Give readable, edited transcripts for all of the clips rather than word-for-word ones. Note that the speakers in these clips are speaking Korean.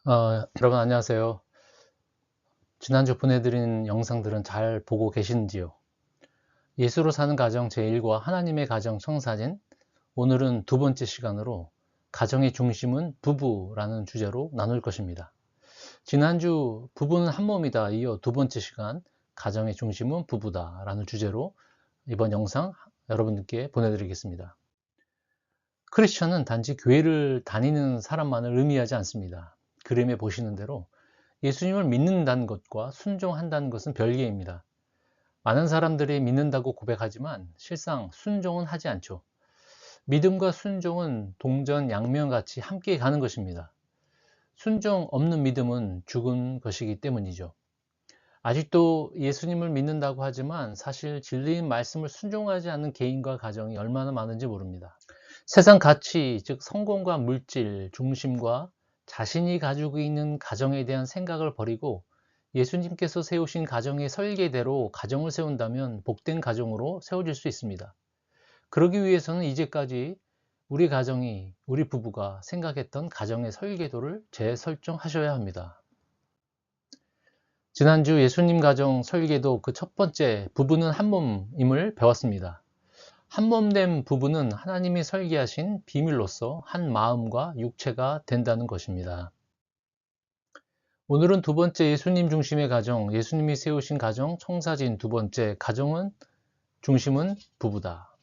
여러분 안녕하세요. 지난주 보내드린 영상들은 잘 보고 계신지요? 예수로 사는 가정 제1과 하나님의 가정 청사진, 오늘은 두 번째 시간으로 가정의 중심은 부부라는 주제로 나눌 것입니다. 지난주 부부는 한 몸이다 이어 두 번째 시간 가정의 중심은 부부다 라는 주제로 이번 영상 여러분들께 보내드리겠습니다. 크리스천은 단지 교회를 다니는 사람만을 의미하지 않습니다. 그림에 보시는 대로 예수님을 믿는다는 것과 순종한다는 것은 별개입니다. 많은 사람들이 믿는다고 고백하지만 실상 순종은 하지 않죠. 믿음과 순종은 동전양면같이 함께 가는 것입니다. 순종 없는 믿음은 죽은 것이기 때문이죠. 아직도 예수님을 믿는다고 하지만 사실 진리인 말씀을 순종하지 않는 개인과 가정이 얼마나 많은지 모릅니다. 세상 가치, 즉 성공과 물질, 중심과 자신이 가지고 있는 가정에 대한 생각을 버리고 예수님께서 세우신 가정의 설계대로 가정을 세운다면 복된 가정으로 세워질 수 있습니다. 그러기 위해서는 이제까지 우리 가정이, 우리 부부가 생각했던 가정의 설계도를 재설정하셔야 합니다. 지난주 예수님 가정 설계도 그 첫 번째, 부부는 한 몸임을 배웠습니다. 한 몸 된 부부는 하나님이 설계하신 비밀로서 한 마음과 육체가 된다는 것입니다. 오늘은 두 번째 예수님 중심의 가정, 예수님이 세우신 가정, 청사진 두 번째, 가정은 중심은 부부다.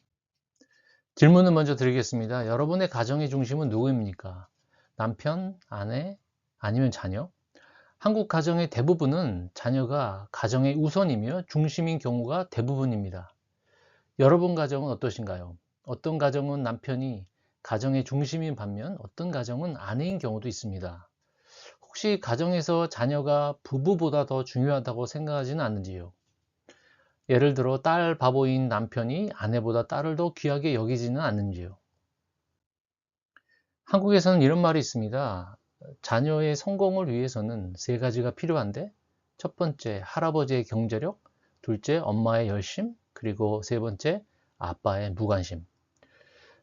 질문을 먼저 드리겠습니다. 여러분의 가정의 중심은 누구입니까? 남편, 아내, 아니면 자녀? 한국 가정의 대부분은 자녀가 가정의 우선이며 중심인 경우가 대부분입니다. 여러분 가정은 어떠신가요? 어떤 가정은 남편이 가정의 중심인 반면 어떤 가정은 아내인 경우도 있습니다. 혹시 가정에서 자녀가 부부보다 더 중요하다고 생각하지는 않는지요? 예를 들어 딸 바보인 남편이 아내보다 딸을 더 귀하게 여기지는 않는지요? 한국에서는 이런 말이 있습니다. 자녀의 성공을 위해서는 세 가지가 필요한데, 첫 번째 할아버지의 경제력, 둘째 엄마의 열심, 그리고 세 번째 아빠의 무관심.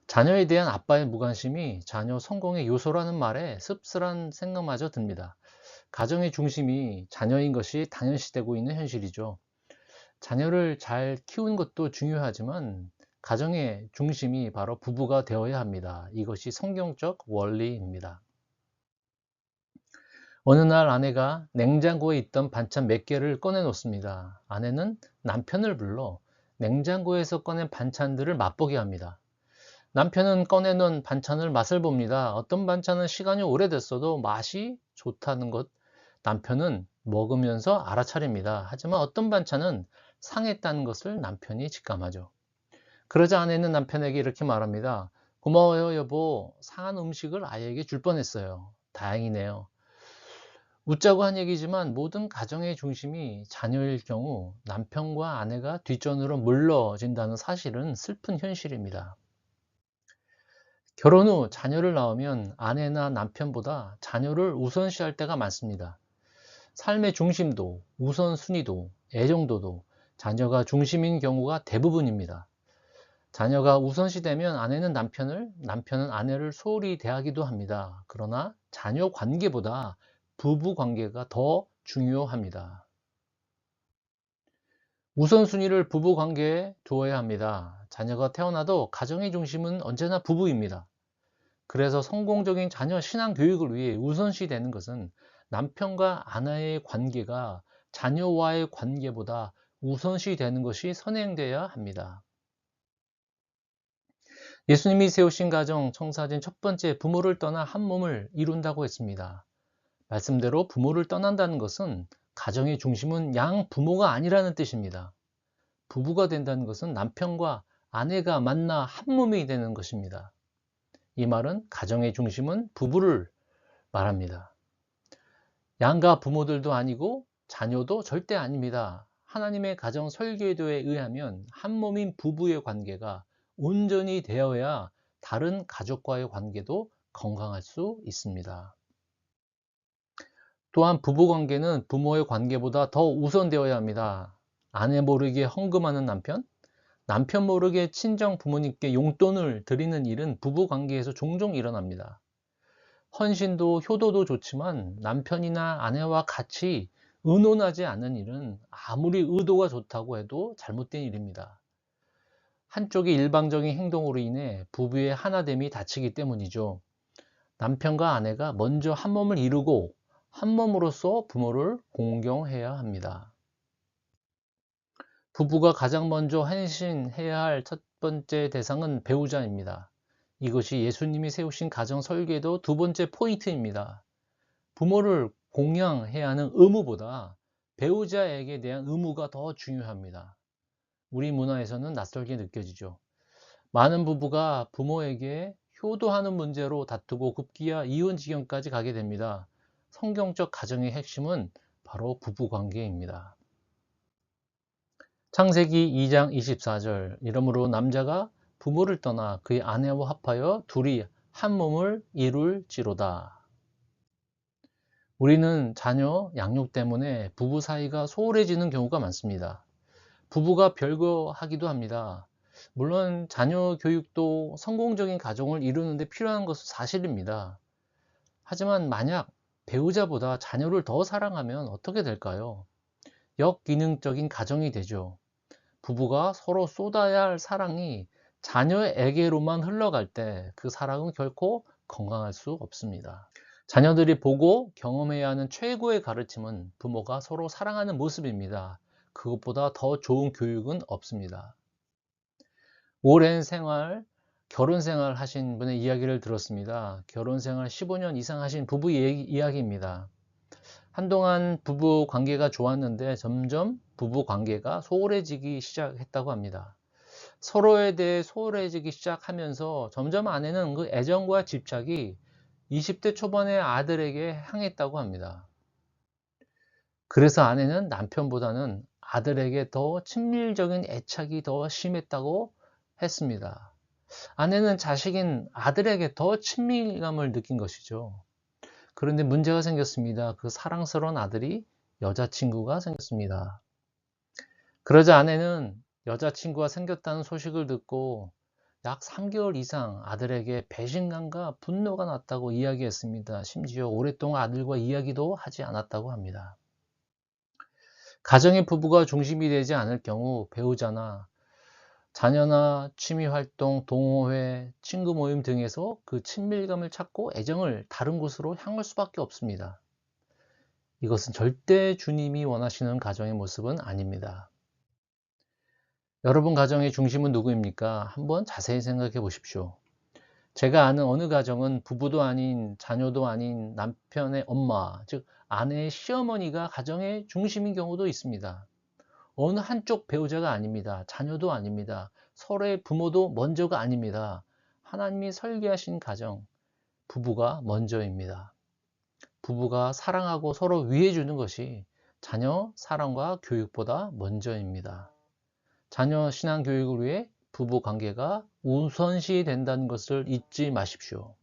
자녀에 대한 아빠의 무관심이 자녀 성공의 요소라는 말에 씁쓸한 생각마저 듭니다. 가정의 중심이 자녀인 것이 당연시되고 있는 현실이죠. 자녀를 잘 키우는 것도 중요하지만 가정의 중심이 바로 부부가 되어야 합니다. 이것이 성경적 원리입니다. 어느 날 아내가 냉장고에 있던 반찬 몇 개를 꺼내 놓습니다. 아내는 남편을 불러 냉장고에서 꺼낸 반찬들을 맛보게 합니다. 남편은 꺼내놓은 반찬을 맛을 봅니다. 어떤 반찬은 시간이 오래됐어도 맛이 좋다는 것 남편은 먹으면서 알아차립니다. 하지만 어떤 반찬은 상했다는 것을 남편이 직감하죠. 그러자 아내는 남편에게 이렇게 말합니다. 고마워요 여보, 상한 음식을 아이에게 줄 뻔했어요. 다행이네요. 웃자고 한 얘기지만 모든 가정의 중심이 자녀일 경우 남편과 아내가 뒷전으로 물러진다는 사실은 슬픈 현실입니다. 결혼 후 자녀를 낳으면 아내나 남편보다 자녀를 우선시할 때가 많습니다. 삶의 중심도, 우선순위도, 애정도도 자녀가 중심인 경우가 대부분입니다. 자녀가 우선시되면 아내는 남편을, 남편은 아내를 소홀히 대하기도 합니다. 그러나 자녀 관계보다 부부 관계가 더 중요합니다. 우선순위를 부부 관계에 두어야 합니다. 자녀가 태어나도 가정의 중심은 언제나 부부입니다. 그래서 성공적인 자녀 신앙 교육을 위해 우선시 되는 것은 남편과 아내의 관계가 자녀와의 관계보다 우선시 되는 것이 선행되어야 합니다. 예수님이 세우신 가정 청사진 첫 번째, 부모를 떠나 한 몸을 이룬다고 했습니다. 말씀대로 부모를 떠난다는 것은 가정의 중심은 양 부모가 아니라는 뜻입니다. 부부가 된다는 것은 남편과 아내가 만나 한 몸이 되는 것입니다. 이 말은 가정의 중심은 부부를 말합니다. 양가 부모들도 아니고 자녀도 절대 아닙니다. 하나님의 가정 설계도에 의하면 한 몸인 부부의 관계가 온전히 되어야 다른 가족과의 관계도 건강할 수 있습니다. 또한 부부 관계는 부모의 관계보다 더 우선되어야 합니다. 아내 모르게 헌금하는 남편, 남편 모르게 친정 부모님께 용돈을 드리는 일은 부부 관계에서 종종 일어납니다. 헌신도 효도도 좋지만 남편이나 아내와 같이 의논하지 않는 일은 아무리 의도가 좋다고 해도 잘못된 일입니다. 한쪽의 일방적인 행동으로 인해 부부의 하나됨이 다치기 때문이죠. 남편과 아내가 먼저 한 몸을 이루고 한 몸으로서 부모를 공경해야 합니다. 부부가 가장 먼저 헌신해야 할 첫 번째 대상은 배우자입니다. 이것이 예수님이 세우신 가정 설계도 두 번째 포인트입니다. 부모를 공양해야 하는 의무보다 배우자에게 대한 의무가 더 중요합니다. 우리 문화에서는 낯설게 느껴지죠. 많은 부부가 부모에게 효도하는 문제로 다투고 급기야 이혼 지경까지 가게 됩니다. 성경적 가정의 핵심은 바로 부부 관계입니다. 창세기 2장 24절 이러므로 남자가 부모를 떠나 그의 아내와 합하여 둘이 한 몸을 이룰지로다. 우리는 자녀 양육 때문에 부부 사이가 소홀해지는 경우가 많습니다. 부부가 별거하기도 합니다. 물론 자녀 교육도 성공적인 가정을 이루는 데 필요한 것은 사실입니다. 하지만 만약 배우자보다 자녀를 더 사랑하면 어떻게 될까요? 역기능적인 가정이 되죠. 부부가 서로 쏟아야 할 사랑이 자녀에게로만 흘러갈 때 그 사랑은 결코 건강할 수 없습니다. 자녀들이 보고 경험해야 하는 최고의 가르침은 부모가 서로 사랑하는 모습입니다. 그것보다 더 좋은 교육은 없습니다. 오랜 결혼 생활 하신 분의 이야기를 들었습니다. 결혼 생활 15년 이상 하신 부부 이야기입니다. 한동안 부부 관계가 좋았는데 점점 부부 관계가 소홀해지기 시작했다고 합니다. 서로에 대해 소홀해지기 시작하면서 점점 아내는 그 애정과 집착이 20대 초반의 아들에게 향했다고 합니다. 그래서 아내는 남편보다는 아들에게 더 친밀적인 애착이 더 심했다고 했습니다. 아내는 자식인 아들에게 더 친밀감을 느낀 것이죠. 그런데 문제가 생겼습니다. 그 사랑스러운 아들이 여자친구가 생겼습니다. 그러자 아내는 여자친구가 생겼다는 소식을 듣고 약 3개월 이상 아들에게 배신감과 분노가 났다고 이야기했습니다. 심지어 오랫동안 아들과 이야기도 하지 않았다고 합니다. 가정의 부부가 중심이 되지 않을 경우 배우자나 자녀나 취미활동, 동호회, 친구 모임 등에서 그 친밀감을 찾고 애정을 다른 곳으로 향할 수밖에 없습니다. 이것은 절대 주님이 원하시는 가정의 모습은 아닙니다. 여러분 가정의 중심은 누구입니까? 한번 자세히 생각해 보십시오. 제가 아는 어느 가정은 부부도 아닌 자녀도 아닌 남편의 엄마, 즉 아내의 시어머니가 가정의 중심인 경우도 있습니다. 어느 한쪽 배우자가 아닙니다. 자녀도 아닙니다. 서로의 부모도 먼저가 아닙니다. 하나님이 설계하신 가정, 부부가 먼저입니다. 부부가 사랑하고 서로 위해주는 것이 자녀 사랑과 교육보다 먼저입니다. 자녀 신앙 교육을 위해 부부 관계가 우선시 된다는 것을 잊지 마십시오.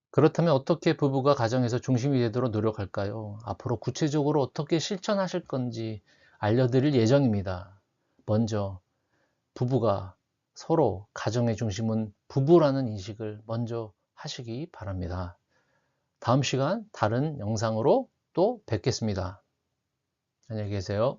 그렇다면 어떻게 부부가 가정에서 중심이 되도록 노력할까요? 앞으로 구체적으로 어떻게 실천하실 건지 알려드릴 예정입니다. 먼저 부부가 서로 가정의 중심은 부부라는 인식을 먼저 하시기 바랍니다. 다음 시간 다른 영상으로 또 뵙겠습니다. 안녕히 계세요.